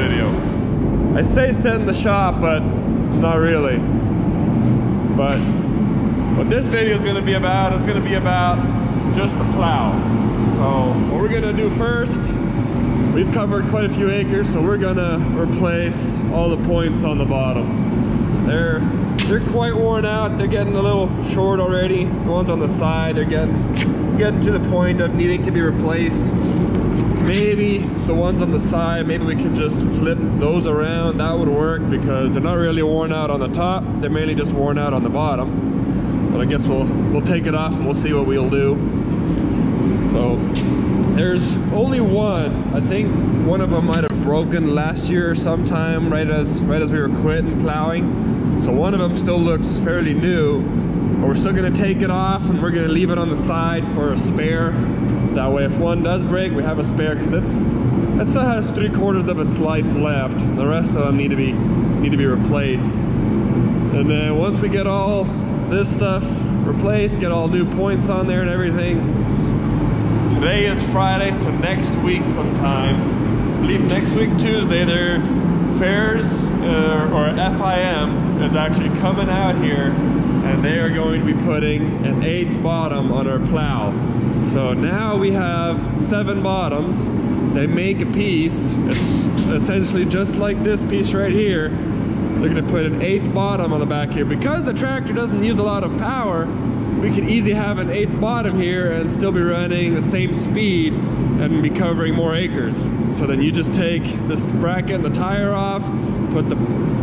video. I say set in the shop, but not really. But what this video is going to be about is going to be about just the plow. So what we're going to do first, we've covered quite a few acres, so we're going to replace all the points on the bottom. They're quite worn out. They're getting a little short already. The ones on the side, they're getting to the point of needing to be replaced. Maybe the ones on the side, maybe we can just flip those around. That would work because they're not really worn out on the top. They're mainly just worn out on the bottom. But I guess we'll take it off and we'll see what we'll do. So there's only one. I think one of them might have broken last year sometime, right as we were quitting plowing. So one of them still looks fairly new, but we're still gonna take it off and we're gonna leave it on the side for a spare. That way if one does break, we have a spare, because it still has 3/4 of its life left. The rest of them need to be replaced. And then once we get all this stuff replaced, get all new points on there and everything. Today is Friday, so next week sometime, I believe next week Tuesday, their fairs or FIM is actually coming out here, and they are going to be putting an 8th bottom on our plow. So now we have 7 bottoms. They make a piece, essentially just like this piece right here. They're gonna put an 8th bottom on the back here. Because the tractor doesn't use a lot of power, we could easily have an 8th bottom here and still be running the same speed and be covering more acres. So then you just take this bracket and the tire off, put the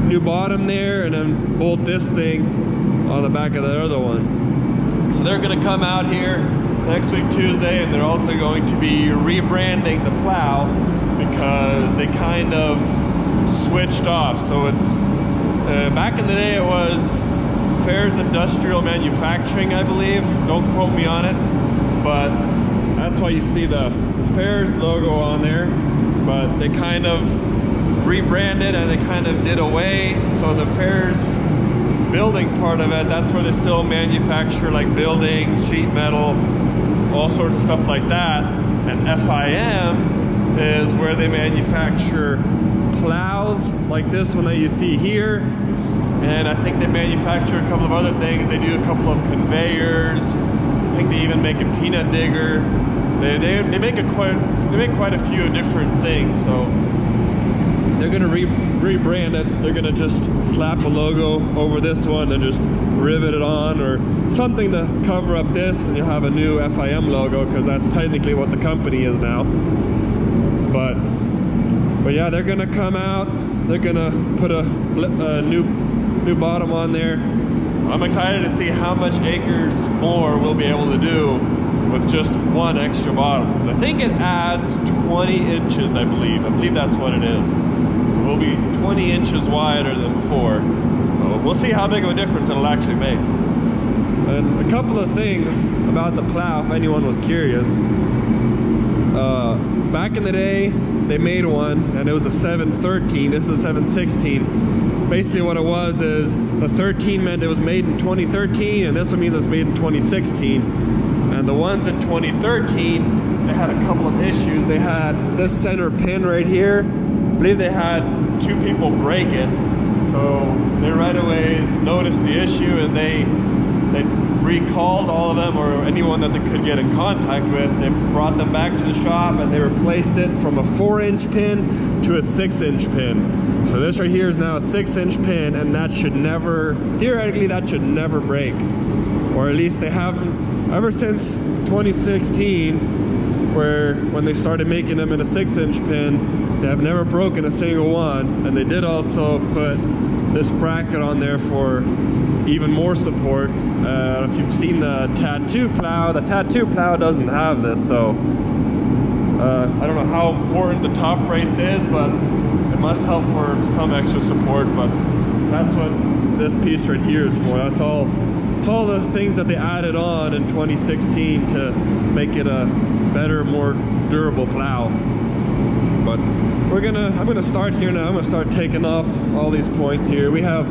new bottom there, and then bolt this thing on the back of the other one. So they're gonna come out here next week Tuesday, and they're also going to be rebranding the plow because they kind of switched off. So it's back in the day it was Fairs Industrial Manufacturing, I believe. Don't quote me on it, but that's why you see the Fairs logo on there. But they kind of rebranded and they kind of did away. So the Fairs building part of it, that's where they still manufacture like buildings, sheet metal, all sorts of stuff like that. And FIM is where they manufacture plows like this one that you see here. And I think they manufacture a couple of other things. They do a couple of conveyors. I think they even make a peanut digger. They make quite a few different things. So they're gonna rebrand it. They're gonna just slap a logo over this one and just rivet it on, or something to cover up this, and you'll have a new FIM logo, because that's technically what the company is now. But yeah, they're gonna come out. They're gonna put a new bottom on there. I'm excited to see how much acres more we'll be able to do with just one extra bottom. I think it adds 20 inches, I believe that's what it is. So we'll be 20 inches wider than before. So we'll see how big of a difference it'll actually make. And a couple of things about the plow, if anyone was curious. Back in the day, they made one, and it was a 713. This is a 716. Basically what it was is, the 13 meant it was made in 2013, and this one means it's made in 2016. And the ones in 2013, they had a couple of issues. They had this center pin right here. I believe they had 2 people break it. So they right away noticed the issue, and they recalled all of them, or anyone that they could get in contact with. They brought them back to the shop and they replaced it from a 4-inch pin to a 6-inch pin. So this right here is now a 6-inch pin, and that should never, theoretically that should never break. Or at least they haven't, ever since 2016, when they started making them in a 6-inch pin, they have never broken a single one. And they did also put this bracket on there for even more support. If you've seen the tattoo plow doesn't have this, so I don't know how important the top brace is, but it must help for some extra support. But that's what this piece right here is for. It's all the things that they added on in 2016 to make it a better, more durable plow. But I'm gonna start here now. I'm gonna start taking off all these points here. We have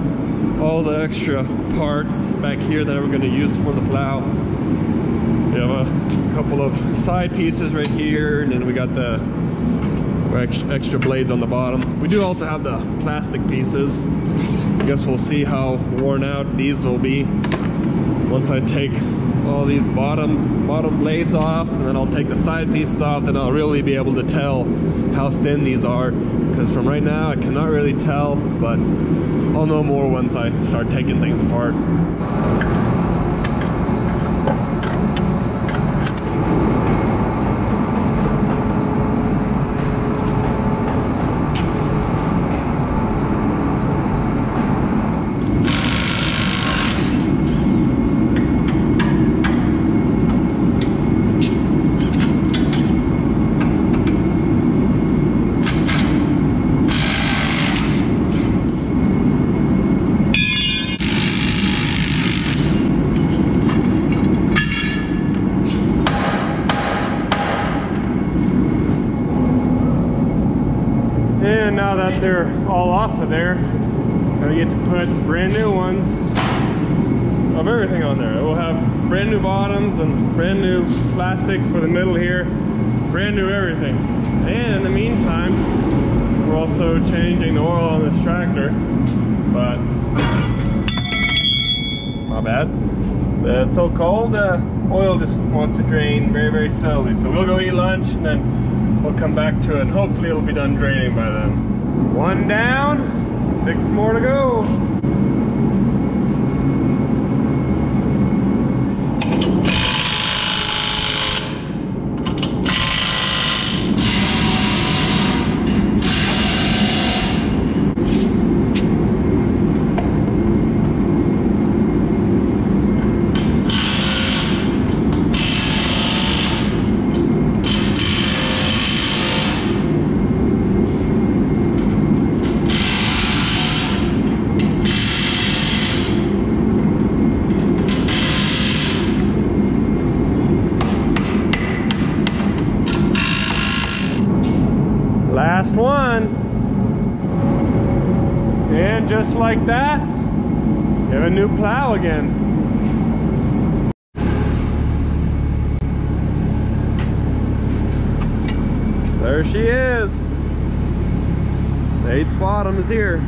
all the extra parts back here that we're gonna use for the plow. We have a couple of side pieces right here, and then we got the or extra blades on the bottom. We do also have the plastic pieces. I guess we'll see how worn out these will be once I take all these bottom blades off, and then I'll take the side pieces off, then I'll really be able to tell how thin these are, because from right now I cannot really tell, but I'll know more once I start taking things apart. And now that they're all off of there, I get to put brand new ones of everything on there. We'll have brand new bottoms and brand new plastics for the middle here, brand new everything. And in the meantime, we're also changing the oil on this tractor, but my bad. It's so cold, the oil just wants to drain very, very slowly. So we'll go eat lunch and then we'll come back to it, and hopefully it'll be done draining by then. One down, 6 more to go. Last one. And just like that, you have a new plow again. There she is. The 8th bottom is here.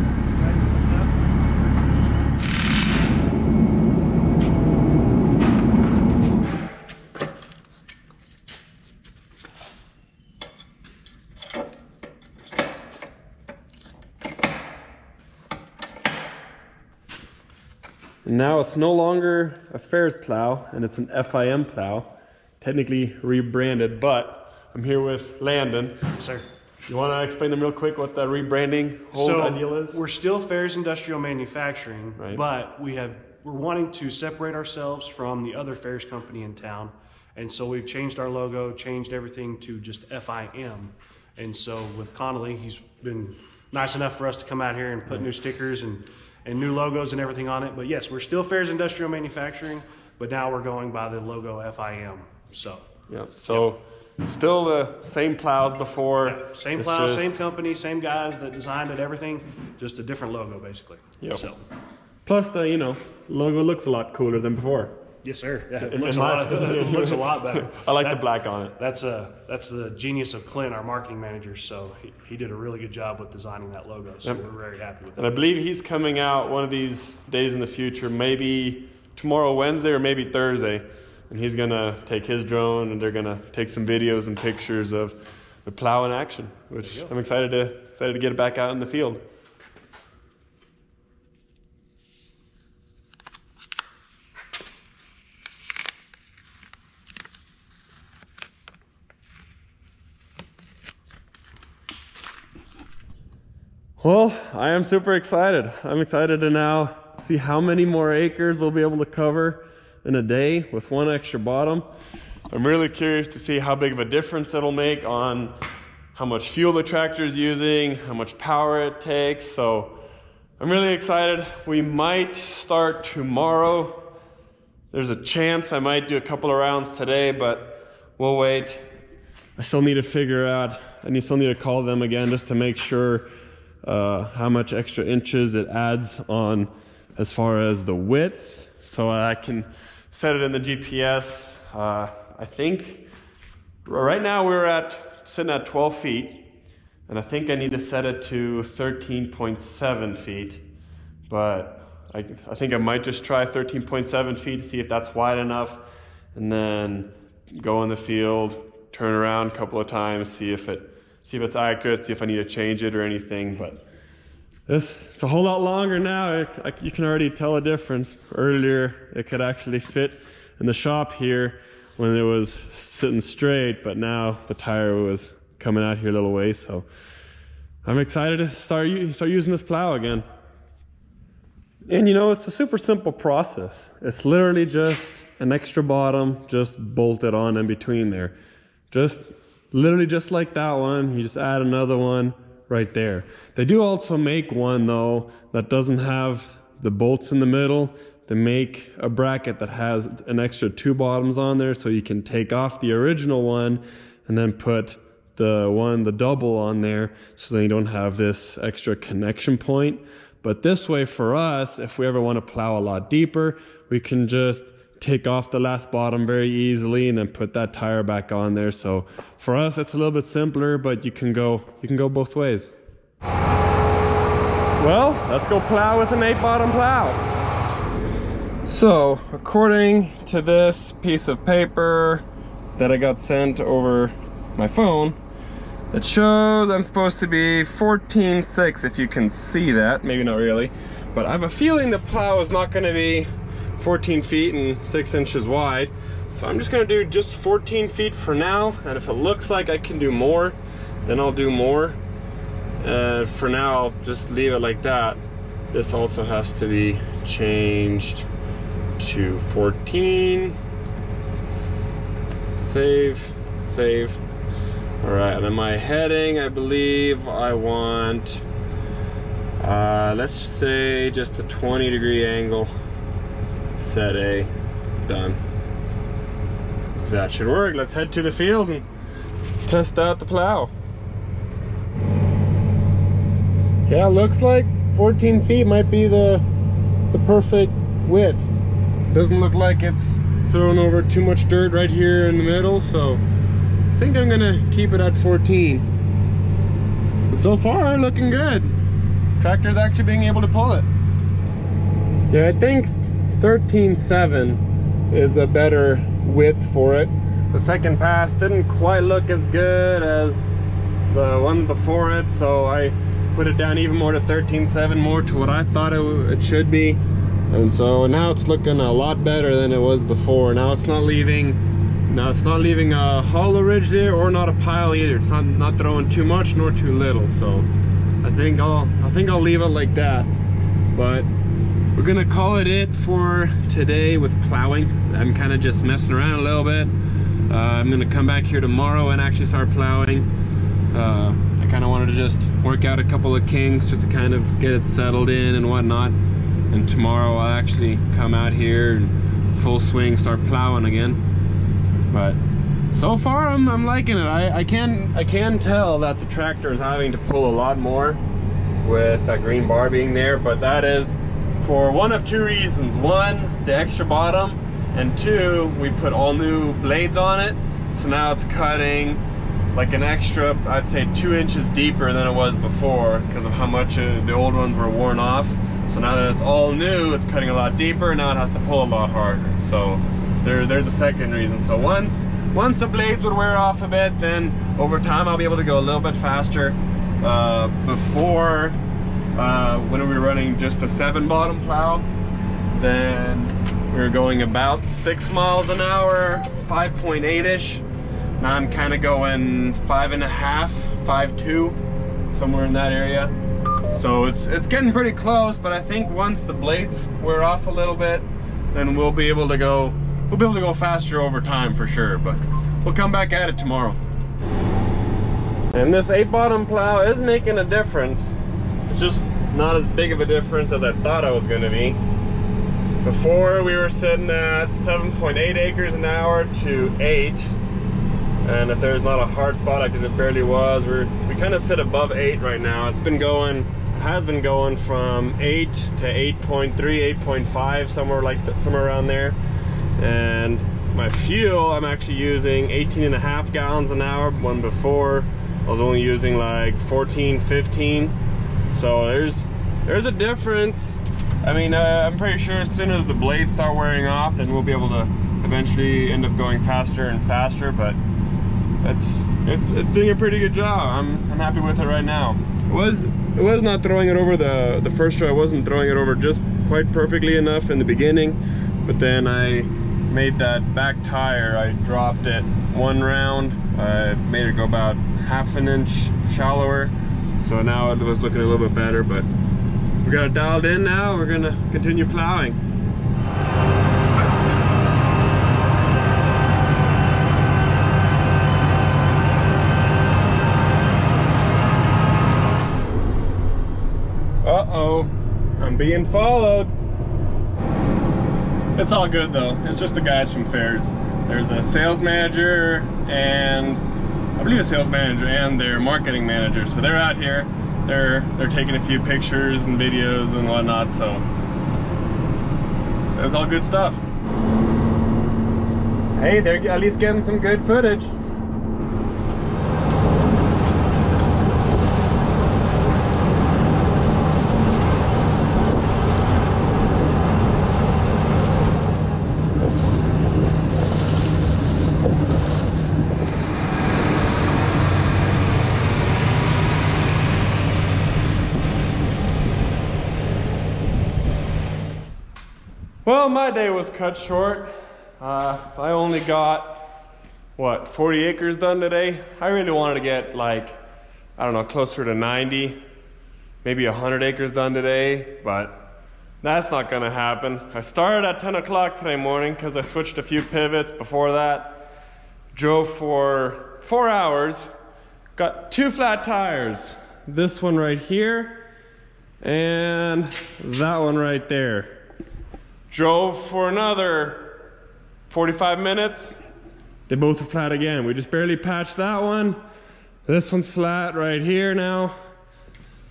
Now it's no longer a Fairs plow, and it's an FIM plow, technically rebranded, but I'm here with Landon. Sir. You want to explain them real quick what the rebranding whole ideal is? We're still Fairs Industrial Manufacturing, right, but we're wanting to separate ourselves from the other Fairs company in town, and so we've changed our logo, changed everything to just FIM. And so with Connolly, he's been nice enough for us to come out here and put new stickers and new logos and everything on it. But yes, we're still Fairs Industrial Manufacturing, but now we're going by the logo FIM. So yeah, so still the same plows before. Yep. Same plows, same company, same guys that designed it, everything, just a different logo basically. Yep. So plus the logo looks a lot cooler than before. Yes, sir. Yeah, it looks a lot better. I like the black on it. That's the genius of Clint, our marketing manager. So he did a really good job with designing that logo. So we're very happy with it. And I believe he's coming out one of these days in the future, maybe tomorrow, Wednesday, or maybe Thursday. And he's gonna take his drone, and they're gonna take some videos and pictures of the plow in action, which I'm excited to get it back out in the field. Well, I am super excited. I'm excited to now see how many more acres we'll be able to cover in a day with one extra bottom. I'm really curious to see how big of a difference it'll make on how much fuel the tractor is using, how much power it takes. So I'm really excited. We might start tomorrow. There's a chance I might do a couple of rounds today, but we'll wait. I still need to figure out, I still need to call them again just to make sure how much extra inches it adds on as far as the width, so I can set it in the GPS. I think right now we're sitting at 12 feet, and I think I need to set it to 13.7 feet, but I think I might just try 13.7 feet to see if that's wide enough, and then go in the field, turn around a couple of times, see if it's accurate, see if I need to change it or anything. But it's a whole lot longer now. You can already tell a difference. Earlier it could actually fit in the shop here when it was sitting straight, but now the tire was coming out here a little way. So I'm excited to start using this plow again. And you know, it's a super simple process. It's literally just an extra bottom just bolted on in between there. Literally just like that one, you just add another one right there. They do also make one though that doesn't have the bolts in the middle. They make a bracket that has an extra 2 bottoms on there, so you can take off the original one and then put the double on there, so then you don't have this extra connection point. But this way for us, if we ever want to plow a lot deeper, we can just take off the last bottom very easily and then put that tire back on there. So for us it's a little bit simpler, but you can go both ways. Well, let's go plow with an 8-bottom plow. So according to this piece of paper that I got sent over my phone, it shows I'm supposed to be 14.6, if you can see that. Maybe not really, but I have a feeling the plow is not going to be 14 feet and 6 inches wide. So I'm just going to do just 14 feet for now, and if it looks like I can do more, then I'll do more. For now I'll just leave it like that. This also has to be changed to 14. Save. All right, and then my heading, I believe I want, let's say just a 20-degree angle. Set A, done. That should work. Let's head to the field and test out the plow. Yeah, looks like 14 feet might be the perfect width. Doesn't look like it's throwing over too much dirt right here in the middle, so I think I'm gonna keep it at 14. But so far, looking good. Tractor's actually being able to pull it. Yeah, I think 13.7 is a better width for it. The second pass didn't quite look as good as the one before it, so I put it down even more to 13.7, more to what I thought it should be. And so now it's looking a lot better than it was before. Now it's not leaving a hollow ridge there, or not a pile either. It's not throwing too much nor too little. So I think I'll leave it like that. But we're gonna call it for today with plowing. I'm kind of just messing around a little bit. I'm gonna come back here tomorrow and actually start plowing. I kind of wanted to just work out a couple of kinks just to kind of get it settled in and whatnot. And tomorrow I'll actually come out here and full swing start plowing again. But so far I'm liking it. I can tell that the tractor is having to pull a lot more with that green bar being there, but that is for one of 2 reasons. One, the extra bottom, and 2, we put all new blades on it, so now it's cutting like an extra, I'd say 2 inches deeper than it was before, because of how much the old ones were worn off. So now that it's all new, it's cutting a lot deeper. Now it has to pull a lot harder. So there's a second reason. So once the blades would wear off a bit, then over time I'll be able to go a little bit faster. Before, when we were running just a 7-bottom plow, then we were going about 6 miles an hour, 5.8-ish. Now I'm kind of going 5.5, 5.2, somewhere in that area. So it's getting pretty close, but I think once the blades wear off a little bit, then we'll be able to go faster over time for sure. But we'll come back at it tomorrow. And this 8-bottom plow is making a difference. It's just not as big of a difference as I thought it was going to be. Before we were sitting at 7.8 acres an hour to 8. And if there's not a hard spot like there just barely was, we kind of sit above 8 right now. It has been going from 8 to 8.3, 8.5, somewhere around there. And my fuel, I'm actually using 18.5 gallons an hour. One before I was only using like 14, 15. So there's a difference. I mean, I'm pretty sure as soon as the blades start wearing off, then we'll be able to eventually end up going faster and faster, but it's doing a pretty good job. I'm happy with it right now. It was not throwing it over the first row. I wasn't throwing it over just quite perfectly enough in the beginning, but then I made that back tire, I dropped it one round, made it go about half an inch shallower, so now it was looking a little bit better. But we got it dialed in now. We're gonna continue plowing. Uh-oh, I'm being followed. It's all good though. It's just the guys from fairs. There's a sales manager and I believe a sales manager and their marketing manager. So they're out here. They're taking a few pictures and videos and whatnot. So it was all good stuff. Hey, they're at least getting some good footage. Well, my day was cut short. I only got, what, 40 acres done today. I really wanted to get like, I don't know, closer to 90, maybe 100 acres done today, but that's not gonna happen. I started at 10 o'clock today morning because I switched a few pivots before that. Drove for 4 hours, got 2 flat tires. This one right here, and that one right there. Drove for another 45 minutes. They both are flat again. We just barely patched that one. This one's flat right here now.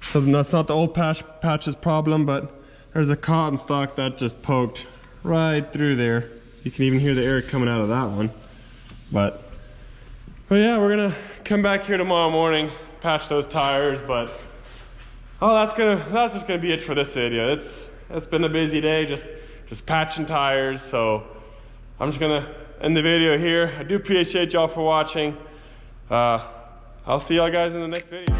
So that's not the old patch's problem, but there's a cotton stalk that just poked right through there. You can even hear the air coming out of that one. But yeah, we're gonna come back here tomorrow morning, patch those tires, but that's just gonna be it for this video. It's been a busy day, just patching tires, so I'm just gonna end the video here. I do appreciate y'all for watching. I'll see y'all guys in the next video.